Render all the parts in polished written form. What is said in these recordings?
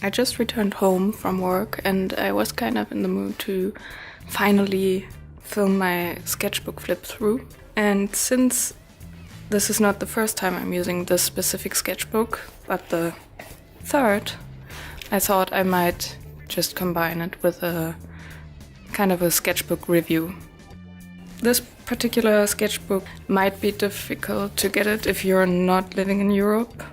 I just returned home from work and I was kind of in the mood to finally film my sketchbook flip through. And since this is not the first time I'm using this specific sketchbook, but the third, I thought I might just combine it with a kind of a sketchbook review. This particular sketchbook might be difficult to get it if you're not living in Europe.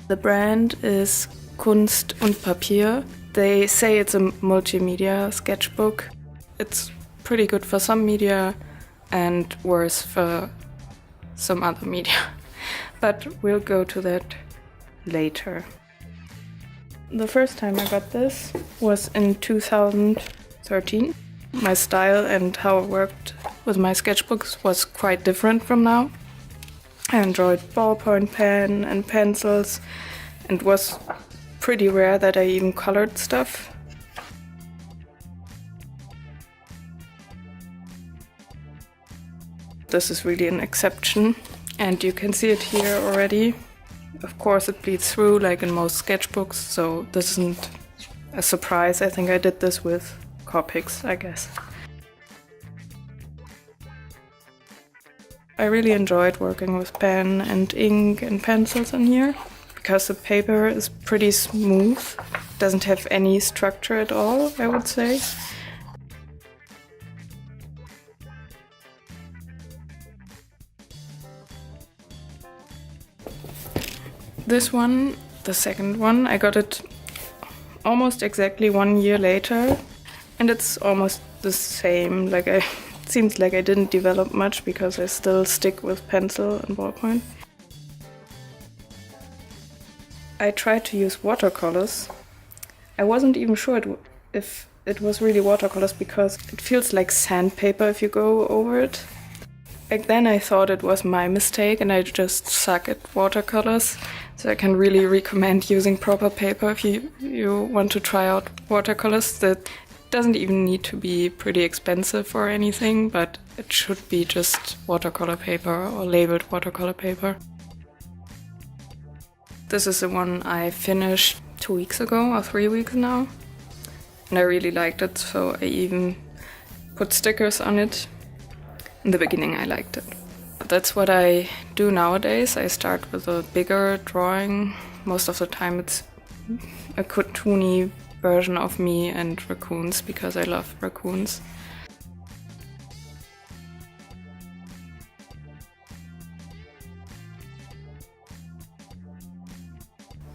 The brand is kunst&papier. They say it's a multimedia sketchbook. It's pretty good for some media and worse for some other media. But we'll go to that later. The first time I got this was in 2013. My style and how it worked with my sketchbooks was quite different from now. I enjoyed ballpoint pen and pencils, and it was pretty rare that I even colored stuff. This is really an exception, and you can see it here already. Of course it bleeds through like in most sketchbooks, so this isn't a surprise. I think I did this with Copics, I guess. I really enjoyed working with pen and ink and pencils in here because the paper is pretty smooth. It doesn't have any structure at all, I would say. This one, the second one, I got it almost exactly 1 year later, and it's almost the same. It seems like I didn't develop much because I still stick with pencil and ballpoint. I tried to use watercolors. I wasn't even sure if it was really watercolors because it feels like sandpaper if you go over it. Back then I thought it was my mistake and I just suck at watercolors. So I can really recommend using proper paper if you want to try out watercolors. That doesn't even need to be pretty expensive or anything, but it should be just watercolor paper or labeled watercolor paper. This is the one I finished 2 weeks ago or 3 weeks now. And I really liked it, so I even put stickers on it. In the beginning I liked it. That's what I do nowadays. I start with a bigger drawing. Most of the time it's a cartoony version of me and raccoons because I love raccoons.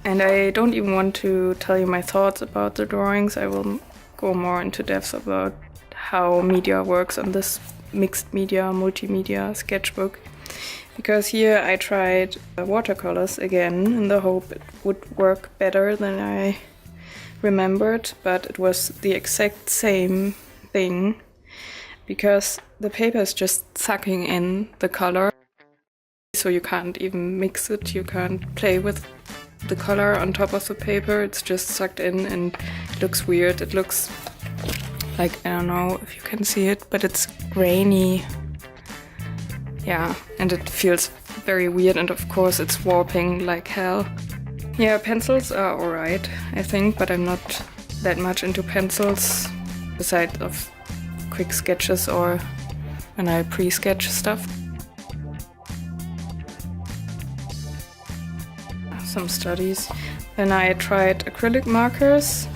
And I don't even want to tell you my thoughts about the drawings. I will go more into depth about how media works on this mixed media, multimedia sketchbook. Because here I tried watercolors again in the hope it would work better than I remembered, but it was the exact same thing because the paper is just sucking in the color. So you can't even mix it, you can't play with the color on top of the paper. It's just sucked in and it looks weird. It looks like, I don't know if you can see it, but it's grainy. Yeah, and it feels very weird, and of course it's warping like hell. Yeah, pencils are alright, I think, but I'm not that much into pencils besides of quick sketches or when I pre-sketch stuff. Some studies. Then I tried acrylic markers.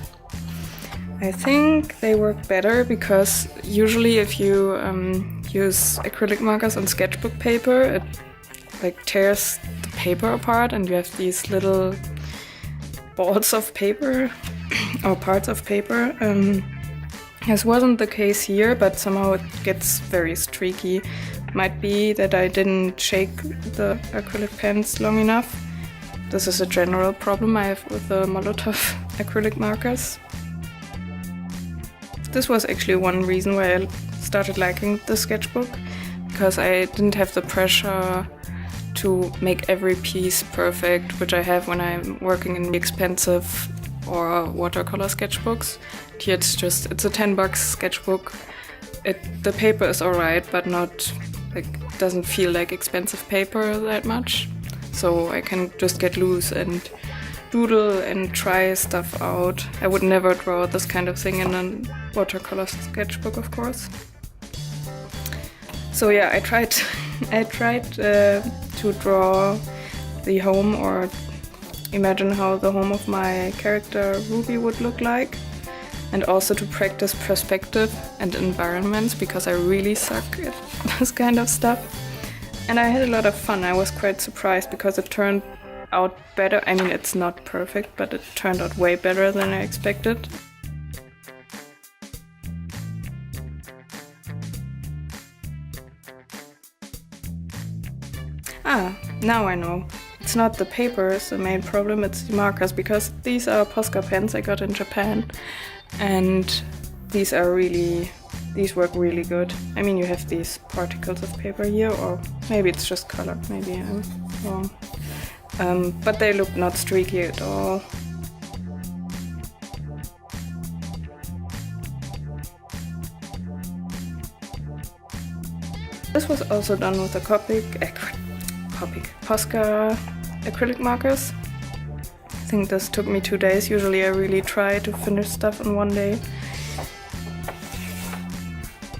I think they work better because usually if you use acrylic markers on sketchbook paper, it tears the paper apart and you have these little balls of paper or parts of paper. This wasn't the case here, but somehow it gets very streaky. Might be that I didn't shake the acrylic pens long enough. This is a general problem I have with the Molotov acrylic markers. This was actually one reason why I started liking the sketchbook, because I didn't have the pressure to make every piece perfect, which I have when I'm working in expensive or watercolor sketchbooks. Here it's a $10 sketchbook. The paper is alright, but not doesn't feel like expensive paper that much. So I can just get loose and doodle and try stuff out. I would never draw this kind of thing in a watercolor sketchbook, of course. So yeah, I tried to draw the home, or imagine how the home of my character Ruby would look like, and also to practice perspective and environments, because I really suck at this kind of stuff. And I had a lot of fun. I was quite surprised because it turned out better. I mean, it's not perfect, but it turned out way better than I expected. Ah, now I know. It's not the papers the main problem, it's the markers, because these are Posca pens I got in Japan, and these work really good. I mean, you have these particles of paper here, or maybe it's just color, maybe I'm wrong. But they look not streaky at all. This was also done with the Posca acrylic markers. I think this took me 2 days. Usually I really try to finish stuff in 1 day.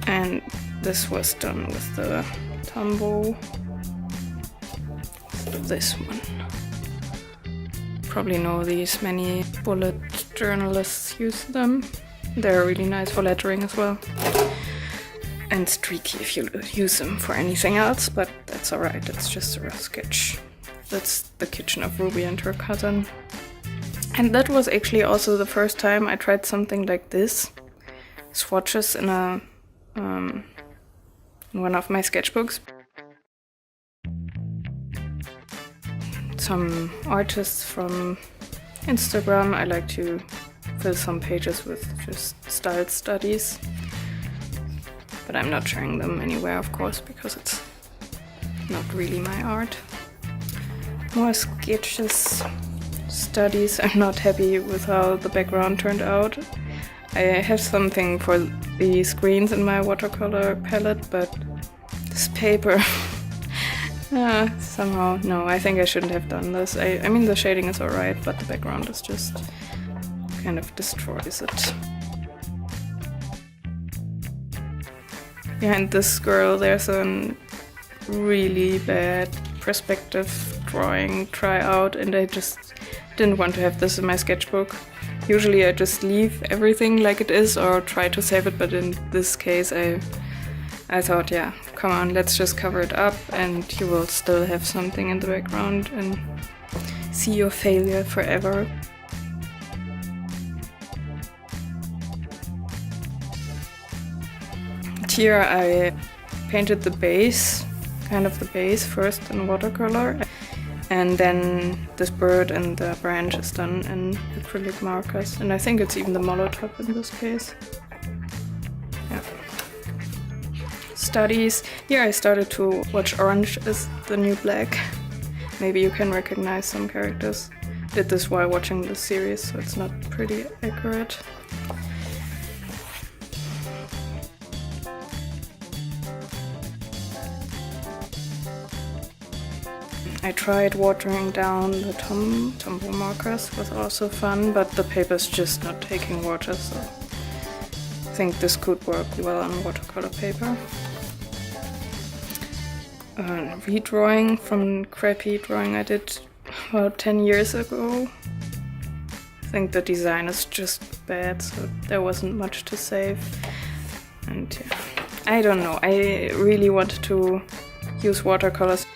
And this was done with the Tombow. This one. Probably know these, many bullet journalists use them. They're really nice for lettering as well. And streaky if you use them for anything else, but that's alright, it's just a rough sketch. That's the kitchen of Ruby and her cousin. And that was actually also the first time I tried something like this. Swatches in one of my sketchbooks. Some artists from Instagram, I like to fill some pages with just style studies. But I'm not sharing them anywhere, of course, because it's not really my art. More sketches, studies. I'm not happy with how the background turned out. I have something for the screens in my watercolor palette, but this paper... somehow, no, I think I shouldn't have done this. I mean, the shading is alright, but the background is just kind of destroys it. Behind this girl there's a really bad perspective drawing tryout, and I just didn't want to have this in my sketchbook. Usually I just leave everything like it is or try to save it, but in this case I thought, yeah, come on, let's just cover it up and you will still have something in the background and see your failure forever. Here I painted the base, kind of the base first in watercolor, and then this bird and the branch is done in acrylic markers, and I think it's even the Molotov in this case. Yeah. Studies. Here I started to watch Orange is the New Black. Maybe you can recognize some characters. Did this while watching the series, so it's not pretty accurate. I tried watering down the Tombow markers, was also fun, but the paper's just not taking water, so I think this could work well on watercolor paper. Redrawing from crappy drawing I did about 10 years ago. I think the design is just bad, so there wasn't much to save. And yeah, I don't know, I really wanted to use watercolors.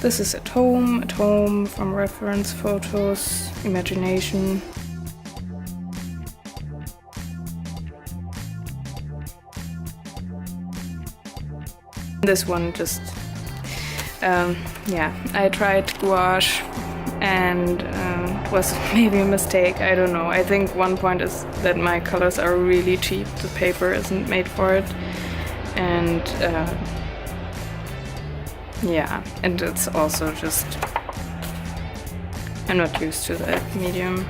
This is at home from reference photos, imagination. This one just, yeah, I tried gouache and it was maybe a mistake, I don't know. I think one point is that my colors are really cheap, the paper isn't made for it. And yeah, and it's also just, I'm not used to that medium.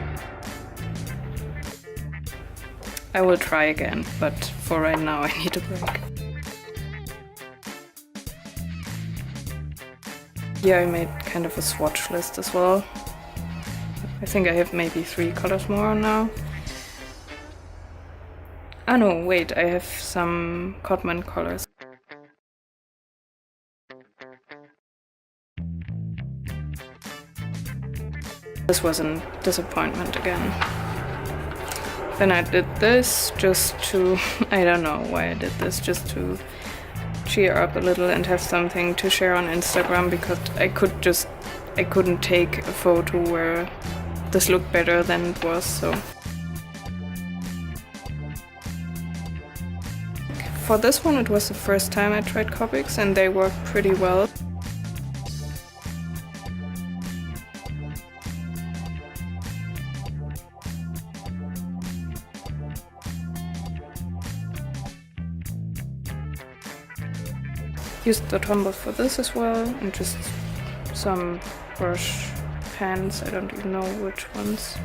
I will try again, but for right now I need a break. Here I made kind of a swatch list as well. I think I have maybe 3 colors more now. Ah no, wait, I have some Cotman colors. This was a disappointment again. Then I did this just to, I don't know why I did this, just to cheer up a little and have something to share on Instagram, because I couldn't take a photo where this looked better than it was, so. For this one it was the first time I tried Copics and they worked pretty well. Used the Tombow for this as well, and just some brush pens, I don't even know which ones.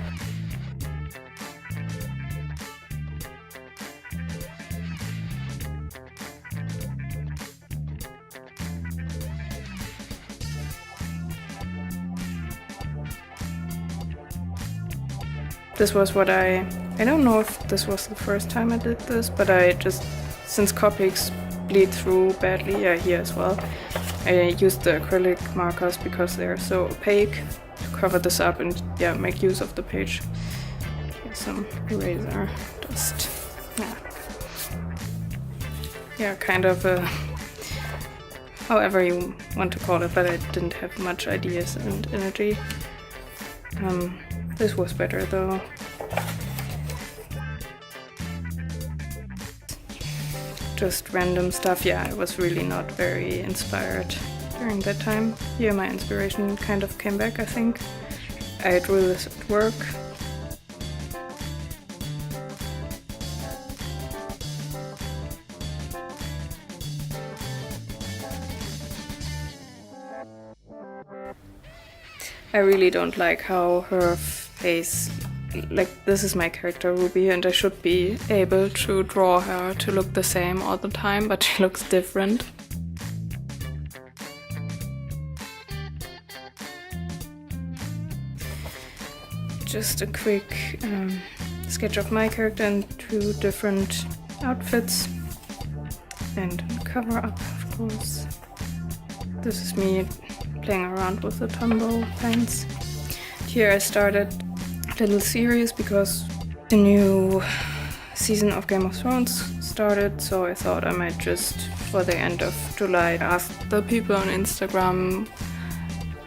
This was what I don't know if this was the first time I did this, but I just, since Copics bleed through badly, yeah, here as well, I used the acrylic markers because they're so opaque to cover this up and yeah, make use of the page. Here's some eraser dust. Yeah, kind of a, however you want to call it, but I didn't have much ideas and energy. This was better though. Just random stuff. Yeah, I was really not very inspired during that time. Here my inspiration kind of came back, I think. I drew this at work. I really don't like how her face, like this is my character Ruby and I should be able to draw her to look the same all the time, but she looks different. Just a quick sketch of my character in 2 different outfits and cover up, of course. This is me playing around with the Tombow pens. Here I started a little series because the new season of Game of Thrones started, so I thought I might just, for the end of July, ask the people on Instagram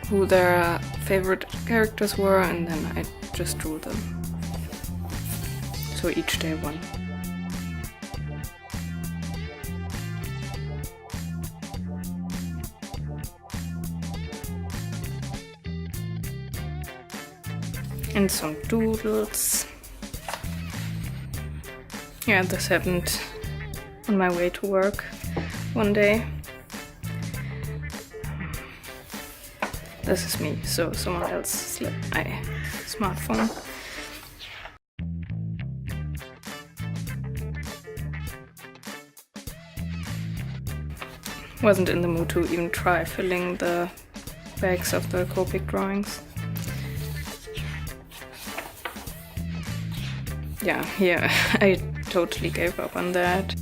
who their favorite characters were, and then I just drew them. So each day one. And some doodles. Yeah, this happened on my way to work one day. This is me, so someone else slipped my smartphone. Wasn't in the mood to even try filling the bags of the Copic drawings. Yeah, here I totally gave up on that.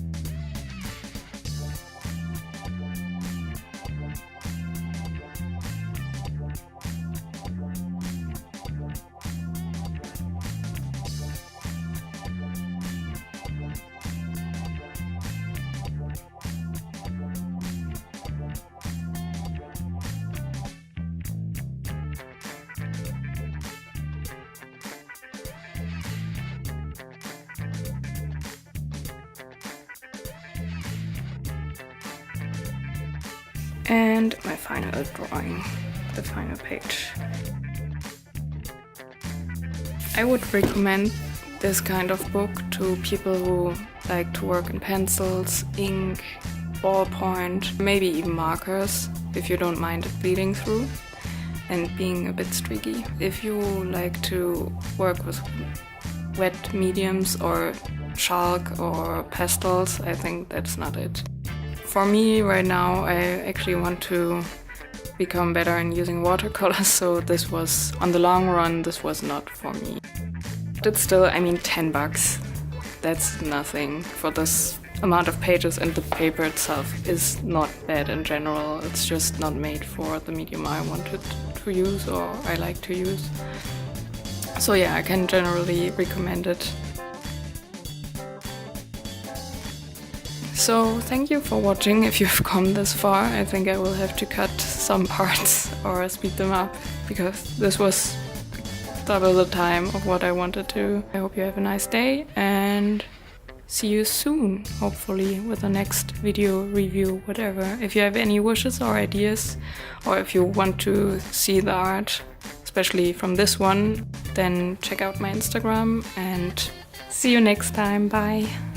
And my final drawing, the final page. I would recommend this kind of book to people who like to work in pencils, ink, ballpoint, maybe even markers, if you don't mind it bleeding through and being a bit streaky. If you like to work with wet mediums or chalk or pastels. I think that's not it. For me right now, I actually want to become better in using watercolors, so this was, on the long run, this was not for me. But it's still, I mean, $10. That's nothing for this amount of pages, and the paper itself is not bad in general. It's just not made for the medium I wanted to use or I like to use. So yeah, I can generally recommend it. So thank you for watching if you've come this far. I think I will have to cut some parts or speed them up because this was double the time of what I wanted to. I hope you have a nice day and see you soon, hopefully, with the next video, review, whatever. If you have any wishes or ideas, or if you want to see the art, especially from this one, then check out my Instagram and see you next time. Bye!